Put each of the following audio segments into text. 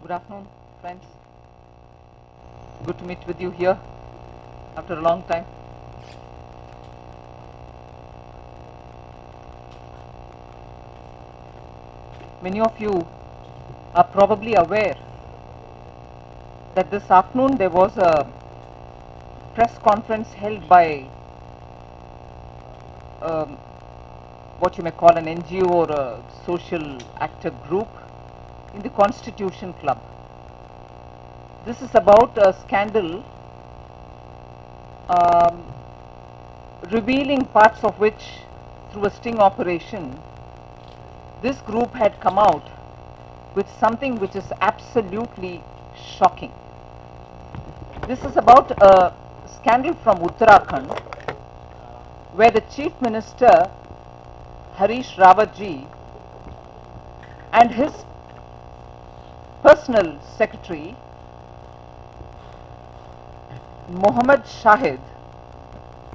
Good afternoon, friends. Good to meet with you here after a long time. Many of you are probably aware that this afternoon there was a press conference held by what you may call an NGO or a social actor group in the Constitution Club. This is about a scandal revealing parts of which, through a sting operation, this group had come out with something which is absolutely shocking. This is about a scandal from Uttarakhand where the Chief Minister Harish Rawat ji and his personal secretary Mohammed Shahid,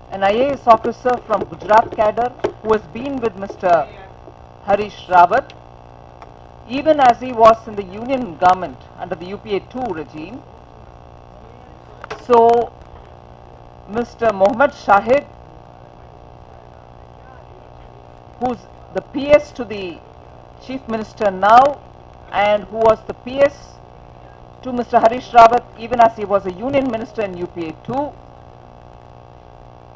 an IAS officer from Gujarat cadre who has been with Mr. Harish Rawat even as he was in the union government under the UPA 2 regime. So Mr. Mohammed Shahid, who's the PS to the Chief Minister now and who was the PS to Mr. Harish Rawat even as he was a union minister in UPA 2,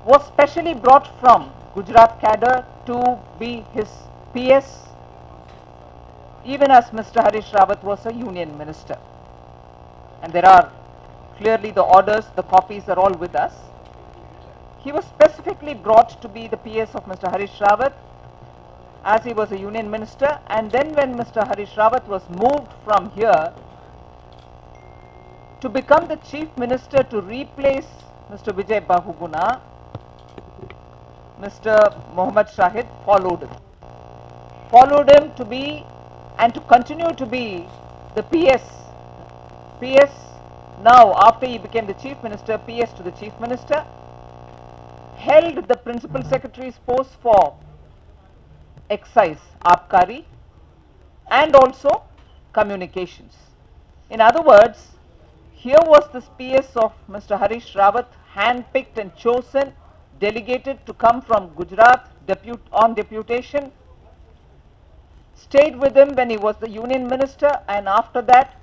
was specially brought from Gujarat cadre to be his PS even as Mr. Harish Rawat was a union minister. And there are clearly the orders, the copies are all with us. He was specifically brought to be the PS of Mr. Harish Rawat as he was a union minister, and then when Mr. Harish Rawat was moved from here to become the chief minister to replace Mr. Vijay Bahuguna, Mr. Mohammed Shahid followed him to be and to continue to be the PS now after he became the chief minister, PS to the chief minister, held the principal secretary's post for excise, Abkari, and also communications. In other words, here was this PS of Mr. Harish Rawat, handpicked and chosen, delegated to come from Gujarat on deputation, stayed with him when he was the union minister, and after that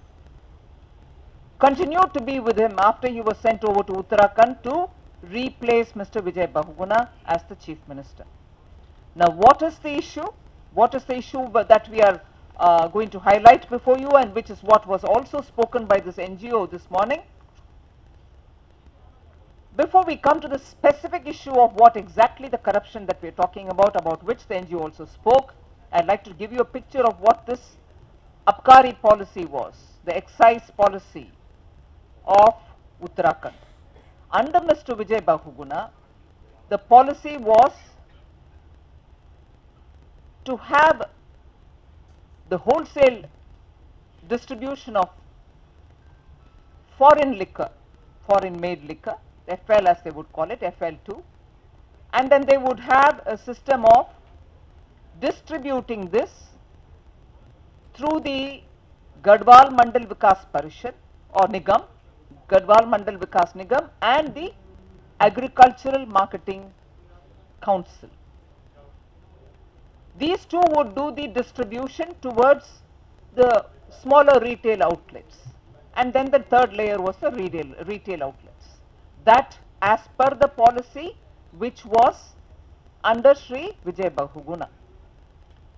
continued to be with him after he was sent over to Uttarakhand to replace Mr. Vijay Bahuguna as the chief minister. Now, what is the issue? What is the issue that we are going to highlight before you, and which is what was also spoken by this NGO this morning? Before we come to the specific issue of what exactly the corruption that we are talking about which the NGO also spoke, I'd like to give you a picture of what this Abkari policy was, the excise policy of Uttarakhand. Under Mr. Vijay Bahuguna, the policy was to have the wholesale distribution of foreign liquor, foreign made liquor, FL as they would call it, FL2, and then they would have a system of distributing this through the Garhwal Mandal Vikas Parishad or Nigam, Garhwal Mandal Vikas Nigam, and the Agricultural Marketing Council. These two would do the distribution towards the smaller retail outlets, and then the third layer was the retail outlets. That as per the policy which was under Sri Vijay Bahuguna.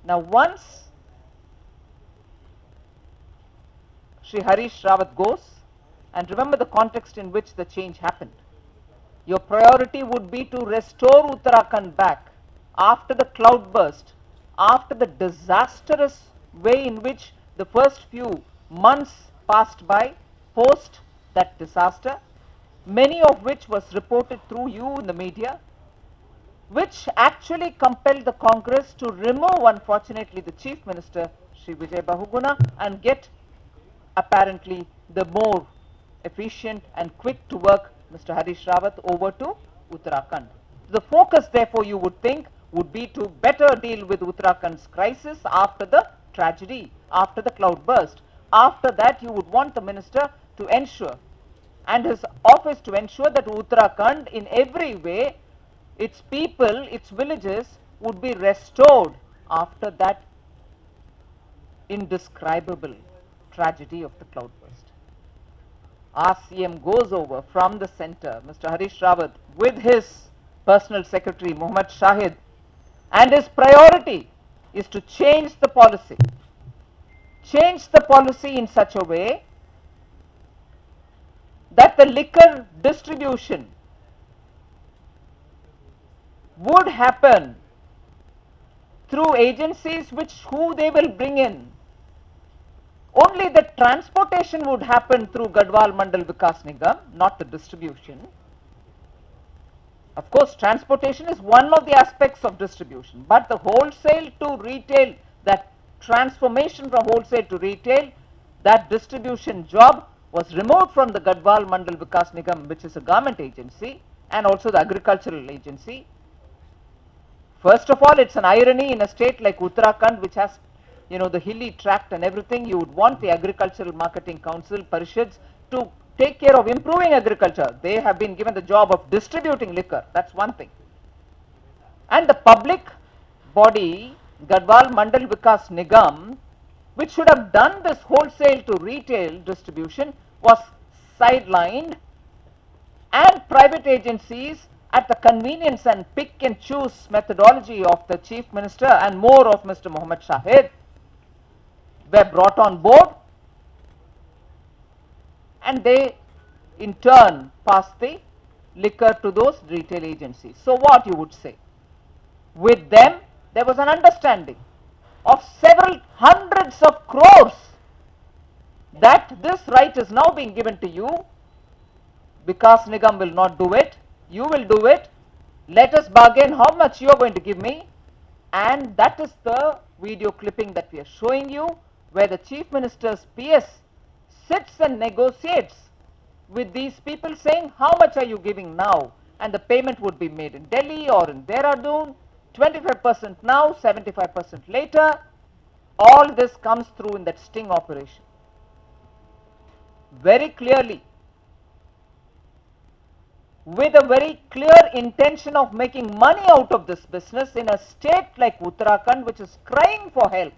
Now, once Sri Harish Rawat goes, and remember the context in which the change happened, your priority would be to restore Uttarakhand back after the cloudburst, after the disastrous way in which the first few months passed by post that disaster, many of which was reported through you in the media, which actually compelled the Congress to remove, unfortunately, the Chief Minister, Sri Vijay Bahuguna, and get apparently the more efficient and quick to work Mr. Harish Rawat over to Uttarakhand. The focus, therefore, you would think, would be to better deal with Uttarakhand's crisis after the tragedy, after the cloudburst. after that you would want the minister to ensure and his office to ensure that Uttarakhand in every way, its people, its villages would be restored after that indescribable tragedy of the cloudburst. Our CM goes over from the center, Mr. Harish Rawat, with his personal secretary, Mohammed Shahid, and his priority is to change the policy. Change the policy in such a way that the liquor distribution would happen through agencies who they will bring in. Only the transportation would happen through Gadwal Mandal Vikas Nigam, not the distribution. Of course, transportation is one of the aspects of distribution, but the wholesale to retail, that transformation from wholesale to retail, that distribution job was removed from the Gadwal Mandal Vikas Nigam, which is a government agency, and also the agricultural agency. First of all, it's an irony in a state like Uttarakhand, which has, the hilly tract and everything. You would want the Agricultural Marketing Council, Parishads, to take care of improving agriculture. They have been given the job of distributing liquor. That's one thing. And the public body, Gadwal Mandal Vikas Nigam, which should have done this wholesale to retail distribution, was sidelined, and private agencies at the convenience and pick and choose methodology of the Chief Minister and more of Mr. Mohammed Shahid were brought on board, and they in turn passed the liquor to those retail agencies. So what you would say? With them, there was an understanding of several hundreds of crores that this right is now being given to you. Vikas Nigam will not do it. You will do it. Let us bargain how much you are going to give me. And that is the video clipping that we are showing you, where the Chief Minister's PS sits and negotiates with these people, saying, how much are you giving now? And the payment would be made in Delhi or in Dehradun, 25% now, 75% later. All this comes through in that sting operation. Very clearly, with a very clear intention of making money out of this business in a state like Uttarakhand, which is crying for help.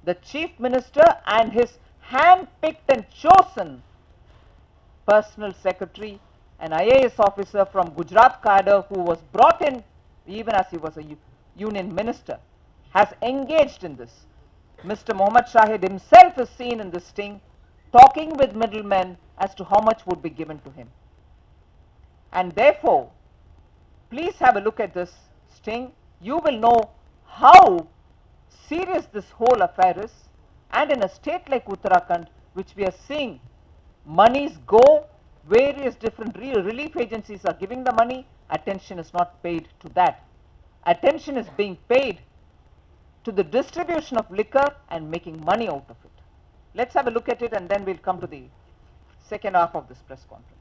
The Chief Minister and his hand-picked and chosen personal secretary, an IAS officer from Gujarat cadre who was brought in even as he was a union minister, has engaged in this. Mr. Mohammed Shahid himself is seen in this sting, talking with middlemen as to how much would be given to him. And therefore, please have a look at this sting. You will know how serious this whole affair is. And in a state like Uttarakhand, which we are seeing monies go, various different relief agencies are giving the money, attention is not paid to that. Attention is being paid to the distribution of liquor and making money out of it. Let's have a look at it, and then we'll come to the second half of this press conference.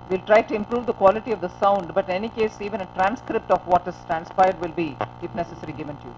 We'll try to improve the quality of the sound, but in any case, even a transcript of what is transpired will be, if necessary, given to you.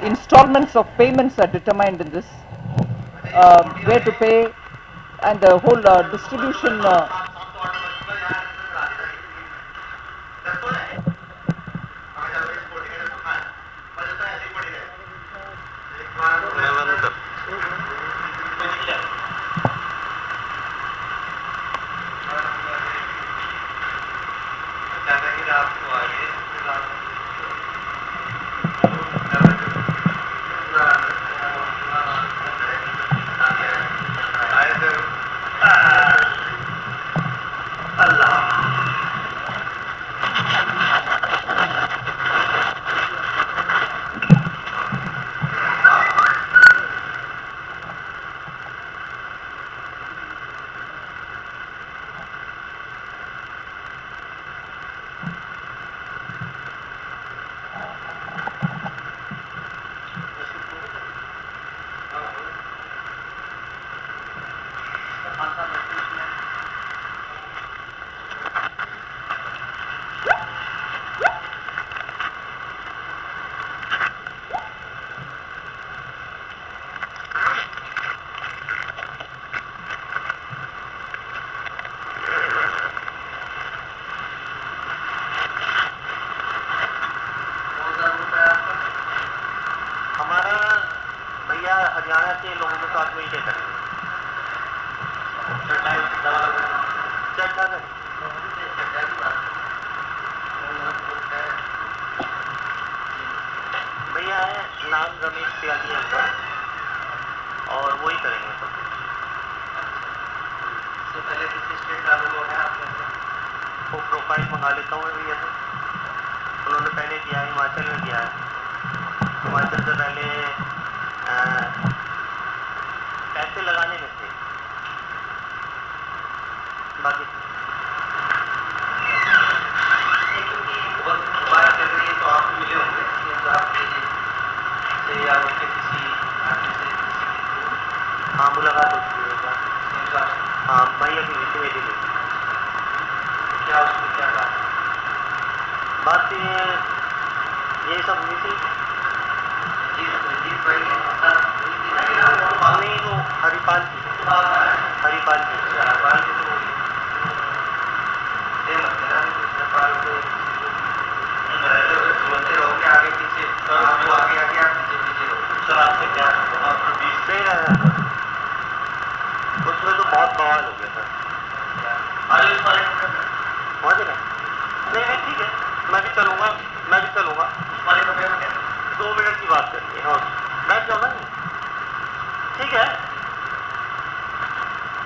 Installments of payments are determined in this, where to pay, and the whole distribution. Haryana के लोगों के साथ में ये करेंगे भैया है नाम रमेश त्यागी है और वही करेंगे सब तो पहले किसी स्टेट का लोग है वो प्रोफाइल मंगा लेता हूँ भैया से उन्होंने पहले किया हिमाचल में किया है हिमाचल से पहले पैसे लगाने में थे बाकी बात चल रही है तो आप मिले होंगे से या उसके किसी हाँ मुलाकात होती है हाँ भैया की मीटिंग में मिली क्या उसमें क्या बात ये सब हुई थी नहीं वो हरिपाल की बोलते रहोगे आगे पीछे आपको आगे आगे आप पीछे पीछे रहो सर आपसे क्या उसमें तो बहुत बवाल हो गया सर अरे इस बारे में समझ नहीं ठीक है मैं भी चलूँगा उस बारे में 2 मिनट की बात करनी है हाँ मैं जाऊँगा ठीक है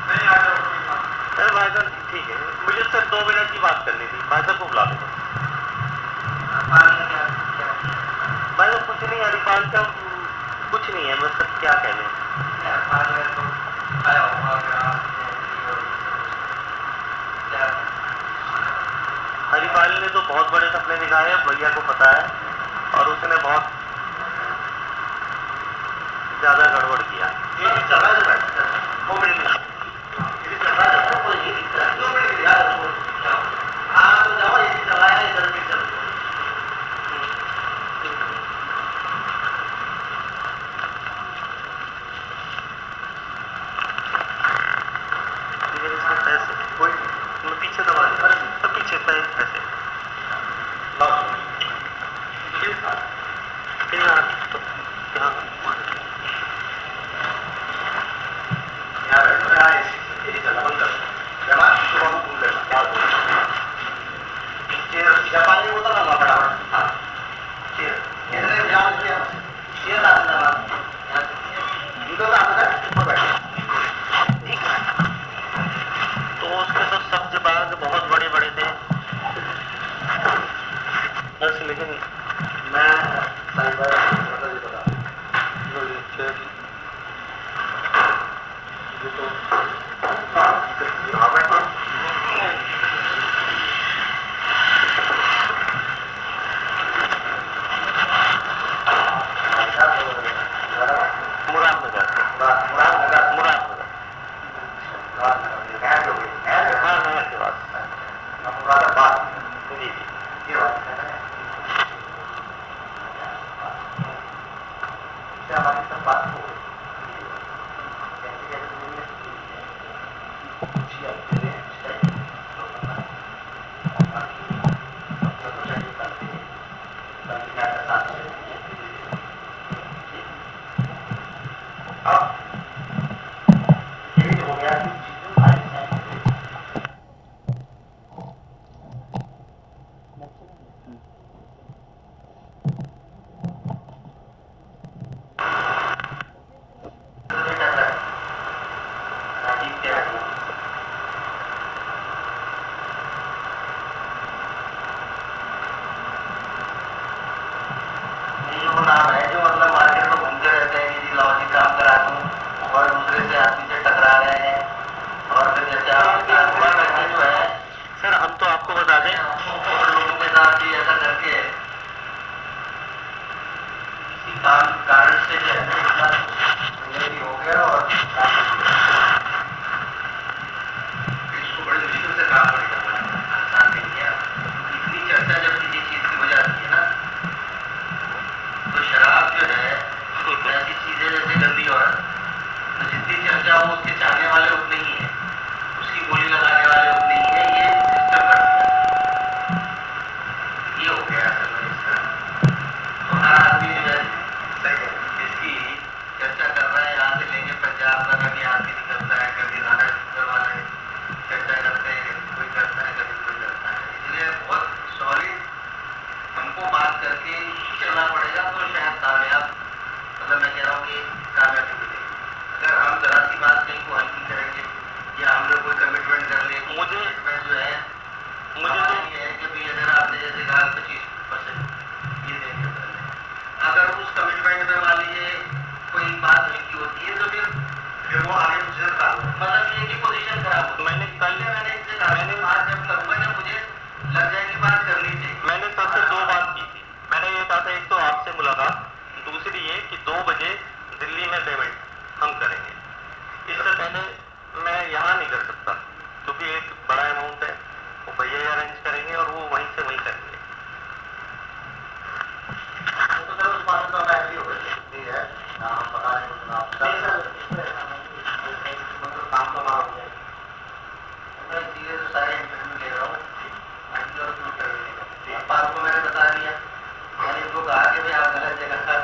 नहीं आ जाओ अरे भाई साहब ठीक है मुझे सर 2 मिनट की बात करनी थी भाई साहब को बुला दो भाई साहब कुछ नहीं हरिपाल का कुछ नहीं है बस सर क्या कहने हरिपाल ने तो बहुत बड़े सपने दिखाए हैं भैया को पता है और उसने बहुत ज्यादा गड़बड़ किया पीछे दबा दे पीछे पैसे यहाँ मुरादाबाद जी ये बात है ना, इससे हमारी सब बात हो नाम है जो मतलब मार्केट में घूमते रहते हैं कि लाओ जी काम करा दूं और दूसरे से आदमी से टकरा रहे हैं और फिर जैसे आपका व्यक्ति जो है सर हम तो आपको बता दें और लोगों के साथ ही ऐसा करके किसी कारण से जो है भी हो गया और इसको बड़ी मुश्किल से काम करेगा आसान नहीं किया क्योंकि इतनी चर्चा जब किसी चीज की हो जाती है ना तो शराब जो है ऐसी चीजें जैसे गंदी औरत तो जितनी चर्चा हो उसके चाहने वाले उतने ही है, उसकी गोली लगाने वाले उतने ही है, ये सिस्टम कर दिया, ये हो गया असल में इसका। तो हर आदमी जो है इसकी चर्चा कर रहा है, यहाँ से लेंगे पंजाब का कभी आदमी निकलता है, कभी महाराष्ट्र वाले चर्चा करते हैं, कोई करता है कभी कोई करता है, इसलिए बहुत सॉलिड हमको बात करके चलना पड़ेगा तो शायद कामयाब, मतलब मैं कह रहा हूँ कि कामयाबी मिलेगी। अगर हम जरा सी बात कहीं को हल्की करेंगे या हम लोग कोई कमिटमेंट कर ले, मुझे जो है मुझे तो ये है कि भाई अगर आपने जैसे कहा 25% ये देंगे, अगर उस कमिटमेंट में मान लीजिए कोई बात हल्की होती है तो फिर वो आगे मुझे मतलब ये की पोजीशन खराब हो। मैंने इससे कहा मैंने बात जब करूँगा जब मुझे लग जाएगी बात करनी चाहिए। मैंने सबसे दो बात की थी, मैंने ये कहा था एक तो आपसे मुलाकात, दूसरी ये कि 2 बजे दिल्ली में पेमेंट हम करेंगे, इससे पहले मैं यहाँ नहीं कर सकता क्योंकि एक बड़ा अमाउंट है, वो भैया ही अरेंज करेंगे और वो वहीं से वहीं करेंगे। तो सर उस बात तो मैं भी हो गई है हम बता दें मतलब काम तो हमारा हो जाएगा, मैं इसीलिए तो सारे इंटरव्यू ले रहा हूँ बात को मैंने बता दिया, मैंने इनको कहा कि भाई आप गलत जगह पर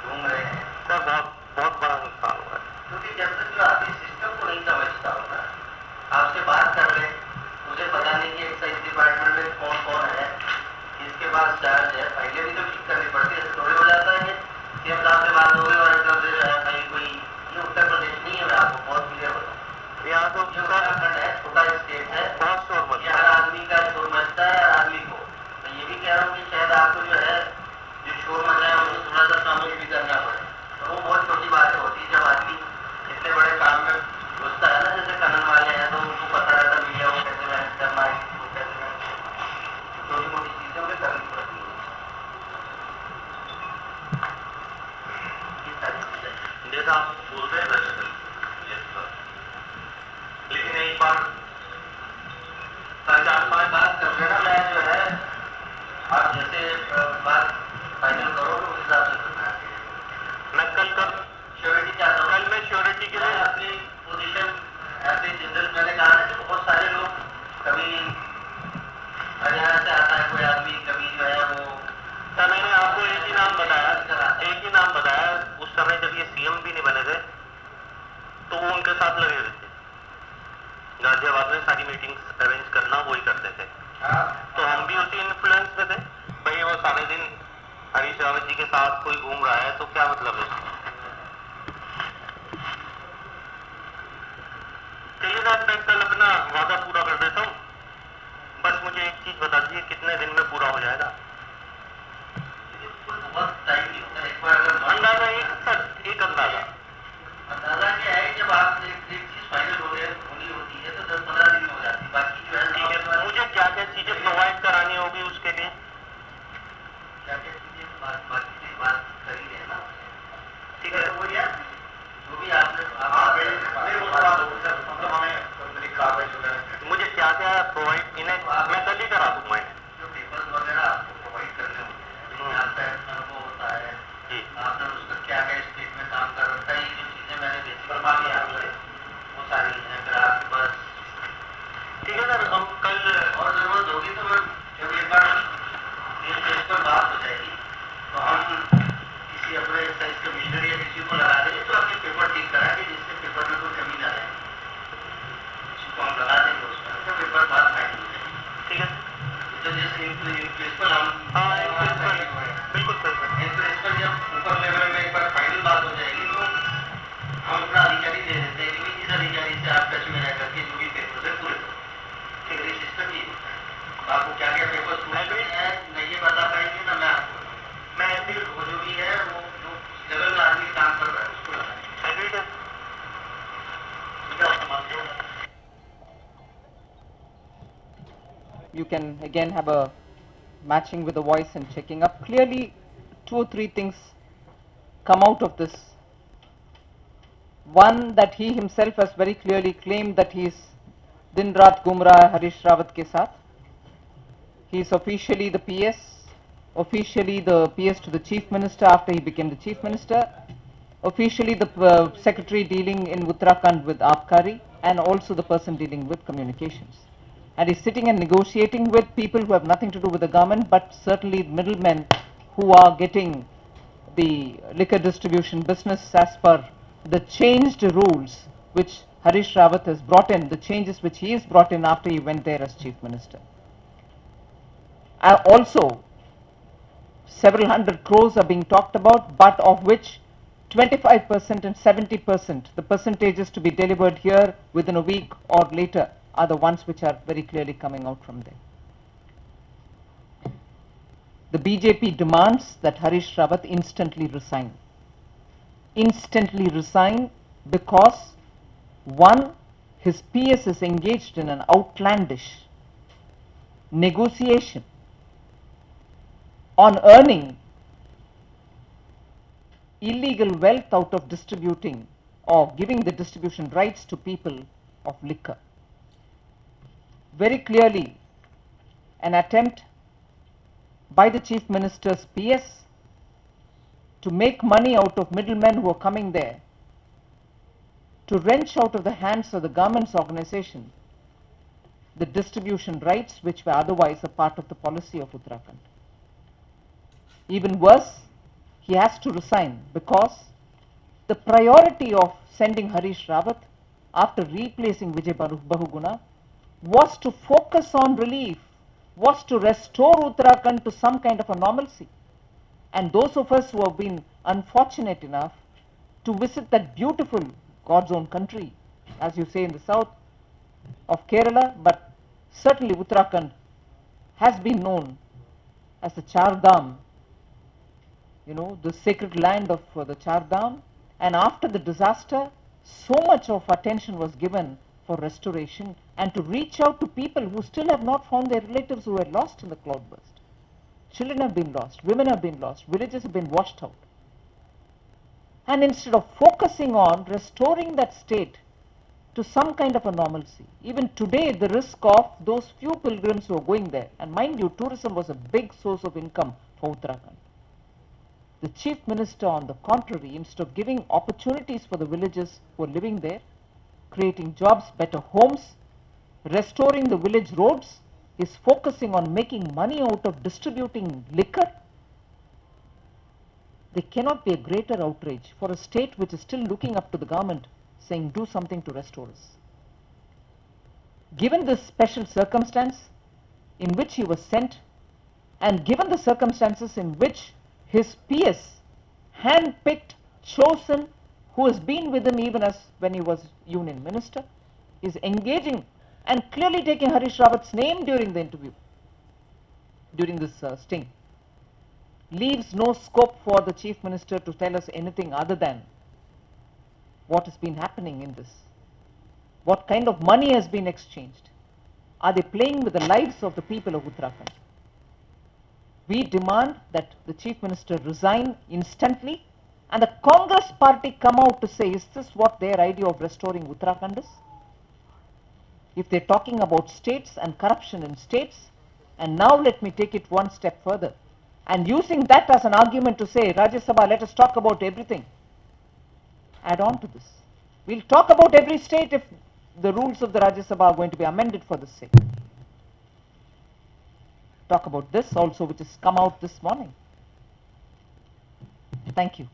घूम रहे हैं, सर बहुत बड़ा नुकसान हुआ है क्योंकि जब तक जो आदमी सिस्टम को नहीं समझता होगा आपसे बात कर ले, मुझे पता नहीं कि एक्साइज डिपार्टमेंट में कौन कौन है, इसके पास चार्ज है, पहले भी तो ठीक करनी पड़ती है, ऐसे थोड़े हो जाता है कि हम साहब से बात हो गई और एकदम से जो है कहीं कोई, ये उत्तर प्रदेश नहीं है, मैं आपको बहुत क्लियर बताऊँ, यहाँ तो ये उत्तराखंड है, छोटा स्टेट है, बहुत शोर मचता है, हर आदमी का शोर मचता है, हर आदमी को मैं ये भी कह रहा हूँ कि शायद आपको जो है जो शोर मच रहा है उसको थोड़ा सा शामिल भी करना पड़े, तो वो बहुत छोटी बातें होती है जब आदमी इतने बड़े काम में घुसता है ना, जैसे खनन वाले हैं तो उनको पता रहता मीडिया को कैसे मैनेज करना है, छोटी मोटी चीजों में करनी पड़ती है जैसा आप बोल रहे हैं लेकिन एक बार 4-5 बात कर लेना, मैं जो है आप जैसे बात फाइनल करो तो उस हिसाब से करना है। मैं कल श्योरिटी चाहता हूँ, कल मैं श्योरिटी के लिए अपनी पोजीशन ऐसे जनरल मैंने कहा है कि बहुत सारे लोग कभी हरियाणा से आता है कोई आदमी, कभी जो है वो सर मैंने आपको एक ही नाम बताया, उस समय जब ये सीएम भी नहीं बने थे तो वो उनके साथ लगे हुए थे, गाजियाबाद में सारी मीटिंग्स अरेंज करना वही करते थे, तो हम भी उसी इन्फ्लुएंस में थे, भाई वो सारे दिन हरीश रावत जी के साथ कोई घूम रहा है तो क्या मतलब है चलिए साहब मैं कल अपना वादा पूरा कर देता हूँ, बस मुझे एक चीज बता दीजिए कितने दिन में पूरा हो जाएगा। बहुत टाइम नहीं होता, एक बार अगर अंदाजा एक अंदाजा क्या है, जब आप एक चीज फाइनल होनी होती है तो 10-15 दिन में हो जाती है, बाकी जो है मुझे क्या क्या चीजें प्रोवाइड करानी होगी उसके लिए, क्या क्या चीजें बाकी की बात करी है ना, ठीक है वो यार जो भी आपने मतलब हमें मुझे क्या क्या प्रोवाइड इन्हें मैं कल प्रिंसिपल बिल्कुल सर प्रिंसिपल जब ऊपर लेवल में एक बार फाइनल बात हो जाएगी तो हम अपना अधिकारी दे देते हैं कि इस अधिकारी से आप टच में रह करके जो भी पेपर है पूरे ठीक है सिस्टम ही होता है आपको क्या क्या पेपर पूरे हैं नहीं ये बता पाएंगे ना मैं आपको मैं ऐसे जो भी है वो जो लेवल में आदमी काम कर रहा है उसको एग्री है You can again have a matching with the voice and checking up. Clearly, 2 or 3 things come out of this. One, that he himself has very clearly claimed that he is din raat ghum raha hai Harish Rawat ke saath. He is officially the PS, officially the PS to the Chief Minister after he became the Chief Minister, officially the secretary dealing in Uttarakhand with Abkari, and also the person dealing with communications. And he's sitting and negotiating with people who have nothing to do with the government, but certainly middlemen who are getting the liquor distribution business as per the changed rules which Harish Rawat has brought in, the changes which he has brought in after he went there as Chief Minister. Also, several hundred crores are being talked about, but of which 25% and 70%, the percentages to be delivered here within a week or later, are the ones which are very clearly coming out from there. The BJP demands that Harish Rawat instantly resign. Instantly resign because, one, his PS is engaged in an outlandish negotiation on earning illegal wealth out of distributing or giving the distribution rights to people of liquor. Very clearly, an attempt by the Chief Minister's PS to make money out of middlemen who are coming there, to wrench out of the hands of the government's organization the distribution rights which were otherwise a part of the policy of Uttarakhand. Even worse, he has to resign because the priority of sending Harish Rawat after replacing Vijay Bahuguna was to focus on relief, was to restore Uttarakhand to some kind of a normalcy. And those of us who have been unfortunate enough to visit that beautiful God's own country, as you say in the south of Kerala, but certainly Uttarakhand has been known as the Char Dham, the sacred land of the Char Dham. And after the disaster, so much of attention was given for restoration and to reach out to people who still have not found their relatives who were lost in the cloudburst. Children have been lost, women have been lost, villages have been washed out. And instead of focusing on restoring that state to some kind of a normalcy, even today the risk of those few pilgrims who are going there, and mind you, tourism was a big source of income for Uttarakhand. The Chief Minister, on the contrary, instead of giving opportunities for the villagers who are living there, creating jobs, better homes, restoring the village roads, is focusing on making money out of distributing liquor. There cannot be a greater outrage for a state which is still looking up to the government, saying do something to restore us. Given this special circumstance in which he was sent, and given the circumstances in which his PS, hand-picked, chosen, who has been with him even as when he was Union Minister, is engaging and clearly taking Harish Rawat's name during the interview, during this sting, leaves no scope for the Chief Minister to tell us anything other than what has been happening in this. What kind of money has been exchanged? Are they playing with the lives of the people of Uttarakhand? We demand that the Chief Minister resign instantly and the Congress party come out to say, is this what their idea of restoring Uttarakhand is? If they're talking about states and corruption in states, and now let me take it one step further, and using that as an argument to say, Rajya Sabha, let us talk about everything. Add on to this. We'll talk about every state if the rules of the Rajya Sabha are going to be amended for this sake. Talk about this also, which has come out this morning. Thank you.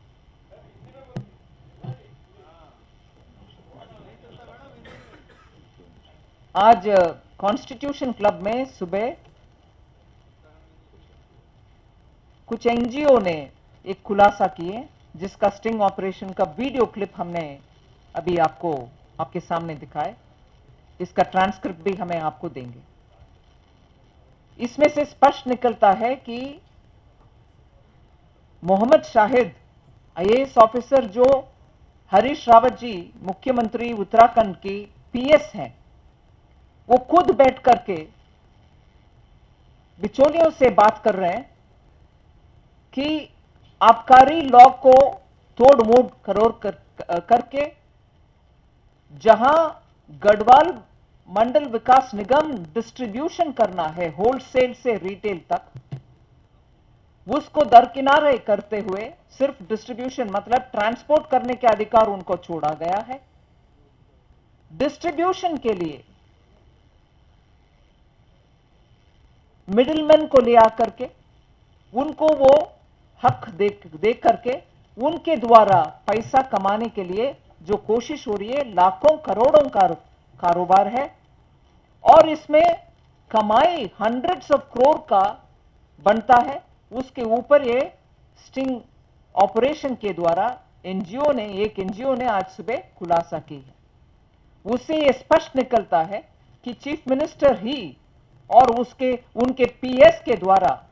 आज constitution club में सुबह कुछ NGO ने एक खुलासा किए, जिसका sting operation का वीडियो क्लिप हमने अभी आपके सामने दिखाए। इसका ट्रांसक्रिप्ट भी हमें आपको देंगे। इसमें से स्पष्ट निकलता है कि मोहम्मद शाहिद आईएएस ऑफिसर, जो हरीश रावत जी मुख्यमंत्री उत्तराखंड की पीएस हैं, वो खुद बैठ करके बिचौलियों से बात कर रहे हैं कि आबकारी लॉ को तोड़ मोड़ करके जहां गढ़वाल मंडल विकास निगम डिस्ट्रीब्यूशन करना है होलसेल से रिटेल तक, उसको दरकिनारे करते हुए सिर्फ डिस्ट्रीब्यूशन मतलब ट्रांसपोर्ट करने के अधिकार उनको छोड़ा गया है। डिस्ट्रीब्यूशन के लिए मिडिलमैन को ले आकर के उनको वो हक दे करके उनके द्वारा पैसा कमाने के लिए जो कोशिश हो रही है, लाखों करोड़ों का कारोबार है और इसमें कमाई हंड्रेड्स ऑफ करोड़ का बनता है। उसके ऊपर ये स्टिंग ऑपरेशन के द्वारा एक एनजीओ ने आज सुबह खुलासा की है। उससे यह स्पष्ट निकलता है कि चीफ मिनिस्टर ही और उनके पीएस के द्वारा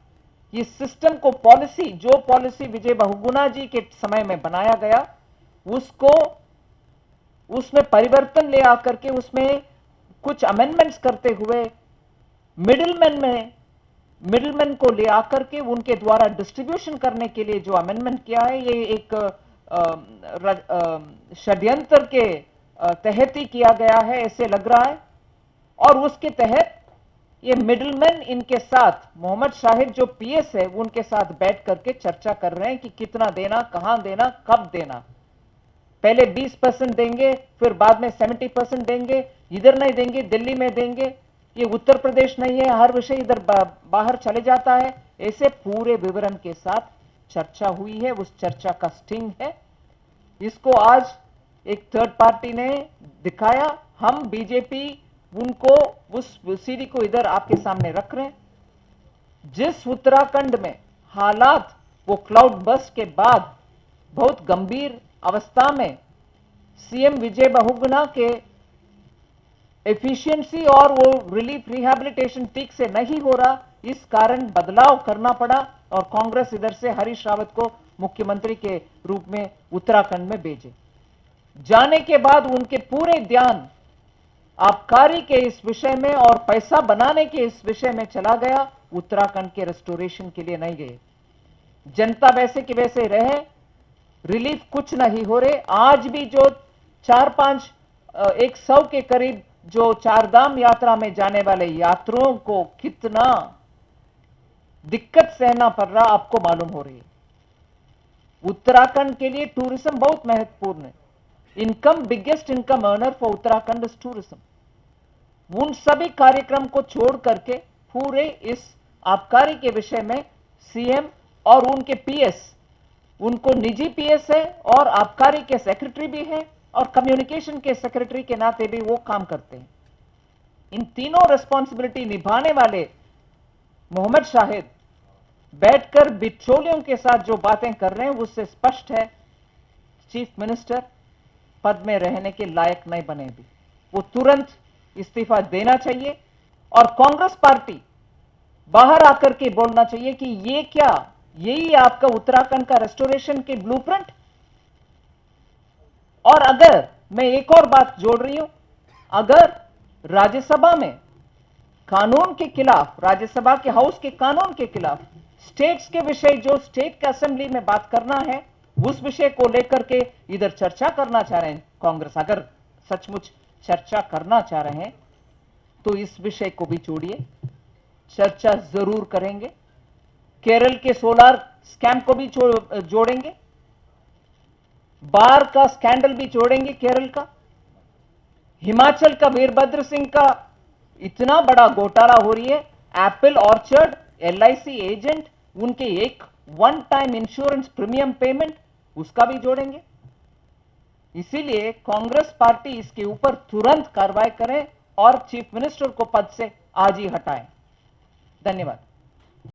इस सिस्टम को जो पॉलिसी विजय बहुगुणा जी के समय में बनाया गया, उसमें परिवर्तन ले आकर के उसमें कुछ अमेंडमेंट्स करते हुए मिडिलमैन को ले आकर के उनके द्वारा डिस्ट्रीब्यूशन करने के लिए जो अमेंडमेंट किया है, ये एक षड्यंत्र के तहत ही किया गया है ऐसे लग रहा है। और उसके तहत ये मिडिलमैन इनके साथ मोहम्मद शाहिद जो पीएस है उनके साथ बैठ करके चर्चा कर रहे हैं कि कितना देना, कहां देना, कब देना। पहले 20% देंगे, फिर बाद में 70% देंगे, इधर नहीं देंगे, दिल्ली में देंगे, ये उत्तर प्रदेश नहीं है, हर विषय इधर बाहर चले जाता है। ऐसे पूरे विवरण के साथ चर्चा हुई है, उस चर्चा का स्टिंग है। इसको आज एक थर्ड पार्टी ने दिखाया। हम बीजेपी उनको उस सीडी को इधर आपके सामने रख रहे हैं। जिस उत्तराखंड में हालात वो क्लाउड बस्ट के बाद बहुत गंभीर अवस्था में, सीएम विजय बहुगुणा के एफिशिएंसी और वो रिलीफ रिहैबिलिटेशन ठीक से नहीं हो रहा, इस कारण बदलाव करना पड़ा और कांग्रेस इधर से हरीश रावत को मुख्यमंत्री के रूप में उत्तराखंड में भेजे। जाने के बाद उनके पूरे ध्यान आबकारी के इस विषय में और पैसा बनाने के इस विषय में चला गया, उत्तराखंड के रेस्टोरेशन के लिए नहीं गए। जनता वैसे कि वैसे रहे, रिलीफ कुछ नहीं हो रहे। आज भी जो 100 के करीब जो चारधाम यात्रा में जाने वाले यात्रियों को कितना दिक्कत सहना पड़ रहा आपको मालूम हो रही है। उत्तराखंड के लिए टूरिज्म बहुत महत्वपूर्ण है। Biggest income earner for Uttarakhand is tourism. उन सभी कार्यक्रम को छोड़ करके पूरे इस आबकारी के विषय में सीएम और उनके पीएस, उनको निजी पीएस है और आबकारी के सेक्रेटरी भी है और कम्युनिकेशन के सेक्रेटरी के नाते भी वो काम करते हैं। इन तीनों रिस्पॉन्सिबिलिटी निभाने वाले मोहम्मद शाहिद बैठकर बिचौलियों के साथ जो बातें कर रहे हैं, उससे स्पष्ट है चीफ मिनिस्टर पद में रहने के लायक नहीं बने भी। वो तुरंत इस्तीफा देना चाहिए और कांग्रेस पार्टी बाहर आकर के बोलना चाहिए कि ये क्या, यही आपका उत्तराखंड का रेस्टोरेशन के ब्लूप्रिंट। और अगर मैं एक और बात जोड़ रही हूं, अगर राज्यसभा में कानून के खिलाफ, राज्यसभा के हाउस के कानून के खिलाफ स्टेट्स के विषय, जो स्टेट का असेंबली में बात करना है, उस विषय को लेकर के इधर चर्चा करना चाह रहे हैं कांग्रेस, अगर सचमुच चर्चा करना चाह रहे हैं तो इस विषय को भी जोड़िए, चर्चा जरूर करेंगे। केरल के सोलार स्कैम को भी जोड़ेंगे, बार का स्कैंडल भी जोड़ेंगे केरल का, हिमाचल का वीरभद्र सिंह का इतना बड़ा घोटाला हो रही है, एप्पल ऑर्चर्ड, एलआईसी एजेंट, उनके एक one time insurance premium payment, उसका भी जोड़ेंगे। इसीलिए कांग्रेस पार्टी इसके ऊपर तुरंत कार्रवाई करे और चीफ मिनिस्टर को पद से आज ही हटाएं। धन्यवाद।